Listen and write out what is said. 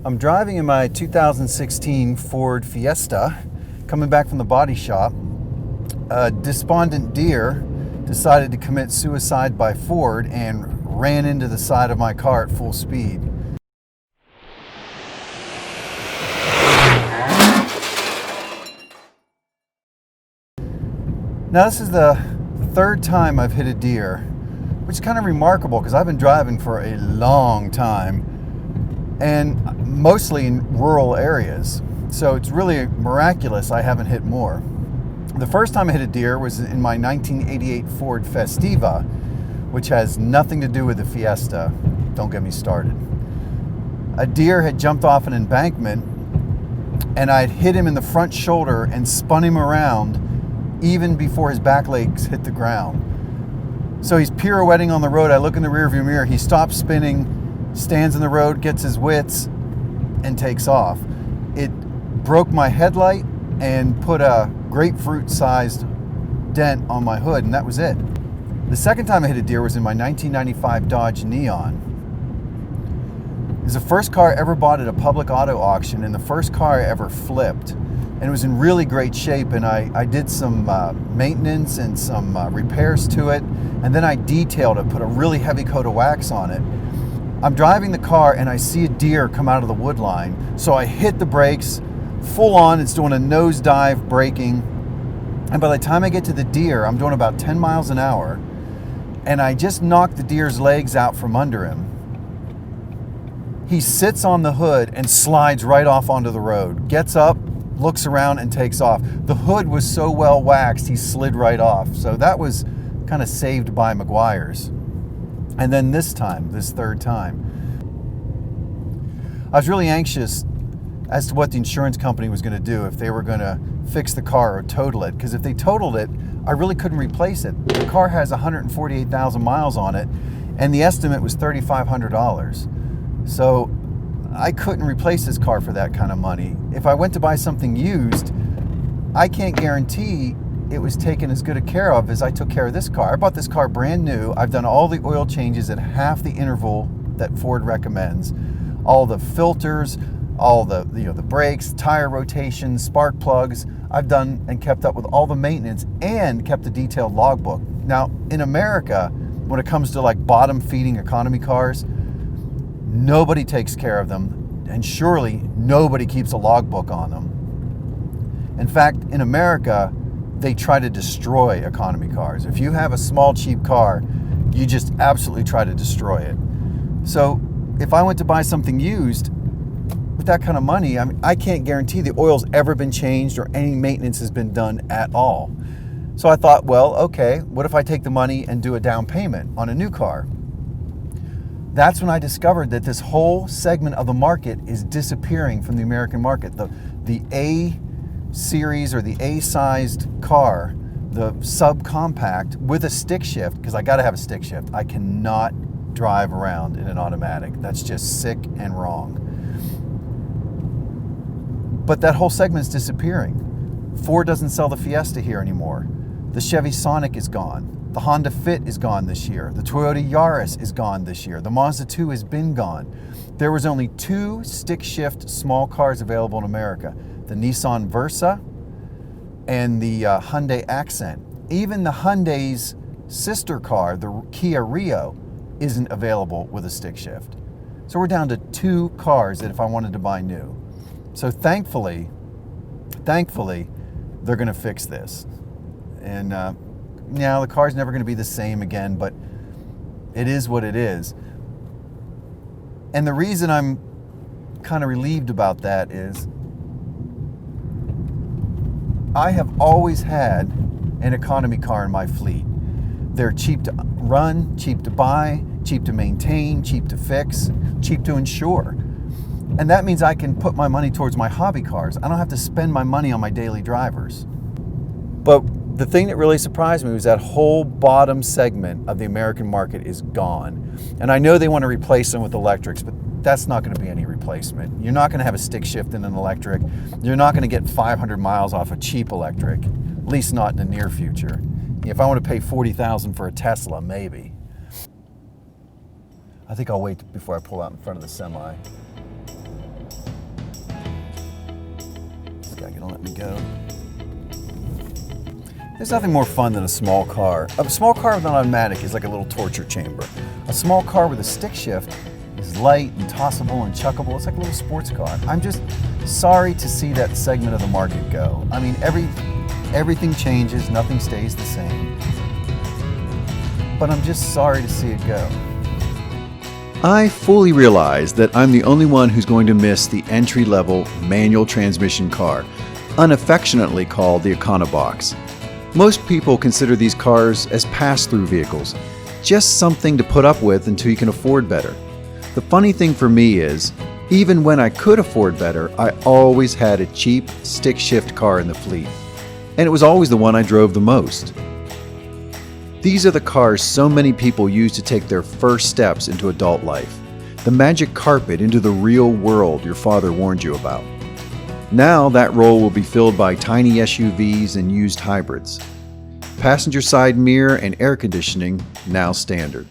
I'm driving in my 2016 Ford Fiesta, coming back from the body shop. A despondent deer decided to commit suicide by Ford and ran into the side of my car at full speed. Now this is the third time I've hit a deer, which is kind of remarkable because I've been driving for a long time and mostly in rural areas. So it's really miraculous I haven't hit more. The first time I hit a deer was in my 1988 Ford Festiva, which has nothing to do with the Fiesta. Don't get me started. A deer had jumped off an embankment and I'd hit him in the front shoulder and spun him around even before his back legs hit the ground. So he's pirouetting on the road. I look in the rearview mirror. He stops spinning, stands in the road, gets his wits, and takes off. It broke my headlight and put a grapefruit-sized dent on my hood, and that was it. The second time I hit a deer was in my 1995 Dodge Neon. It was the first car I ever bought at a public auto auction and the first car I ever flipped. And it was in really great shape, and I did some maintenance and some repairs to it, and then I detailed it, put a really heavy coat of wax on it. I'm driving the car and I see a deer come out of the wood line, so I hit the brakes full on. It's doing a nosedive braking, and by the time I get to the deer, I'm doing about 10 miles an hour, and I just knocked the deer's legs out from under him. He sits on the hood and slides right off onto the road, gets up, looks around, and takes off. The hood was so well waxed, he slid right off. So that was kind of saved by Meguiar's. And then this third time, I was really anxious as to what the insurance company was going to do, if they were going to fix the car or total it. Because if they totaled it, I really couldn't replace it. The car has 148,000 miles on it, and the estimate was $3,500. So I couldn't replace this car for that kind of money. If I went to buy something used, I can't guarantee it was taken as good a care of as I took care of this car. I bought this car brand new. I've done all the oil changes at half the interval that Ford recommends. All the filters, all the brakes, tire rotations, spark plugs. I've done and kept up with all the maintenance and kept a detailed logbook. Now, in America, when it comes to like bottom feeding economy cars, nobody takes care of them, and surely nobody keeps a logbook on them. In fact, in America, they try to destroy economy cars. If you have a small, cheap car, you just absolutely try to destroy it. So if I went to buy something used with that kind of money, I can't guarantee the oil's ever been changed or any maintenance has been done at all. So I thought, well, okay, what if I take the money and do a down payment on a new car? That's when I discovered that this whole segment of the market is disappearing from the American market. The A series or the A-sized car, the subcompact with a stick shift, because I got to have a stick shift. I cannot drive around in an automatic. That's just sick and wrong. But that whole segment is disappearing. Ford doesn't sell the Fiesta here anymore. The Chevy Sonic is gone. The Honda Fit is gone this year. The Toyota Yaris is gone this year. The Mazda 2 has been gone. There was only 2 stick shift small cars available in America: the Nissan Versa and the Hyundai Accent. Even the Hyundai's sister car, the Kia Rio, isn't available with a stick shift. So we're down to 2 cars that if I wanted to buy new. So thankfully, they're going to fix this. And now the car's never going to be the same again, but it is what it is. And the reason I'm kind of relieved about that is I have always had an economy car in my fleet. They're cheap to run, cheap to buy, cheap to maintain, cheap to fix, cheap to insure. And that means I can put my money towards my hobby cars. I don't have to spend my money on my daily drivers. But the thing that really surprised me was that whole bottom segment of the American market is gone. And I know they want to replace them with electrics, but that's not going to be any replacement. You're not going to have a stick shift in an electric. You're not going to get 500 miles off a cheap electric, at least not in the near future. If I want to pay $40,000 for a Tesla, maybe. I think I'll wait before I pull out in front of the semi. This guy gonna let me go. There's nothing more fun than a small car. A small car with an automatic is like a little torture chamber. A small car with a stick shift is light and tossable and chuckable. It's like a little sports car. I'm just sorry to see that segment of the market go. I mean, everything changes, nothing stays the same. But I'm just sorry to see it go. I fully realize that I'm the only one who's going to miss the entry-level manual transmission car, unaffectionately called the Econobox. Most people consider these cars as pass-through vehicles, just something to put up with until you can afford better. The funny thing for me is, even when I could afford better, I always had a cheap stick-shift car in the fleet, and it was always the one I drove the most. These are the cars so many people use to take their first steps into adult life, the magic carpet into the real world your father warned you about. Now that role will be filled by tiny SUVs and used hybrids. Passenger side mirror and air conditioning now standard.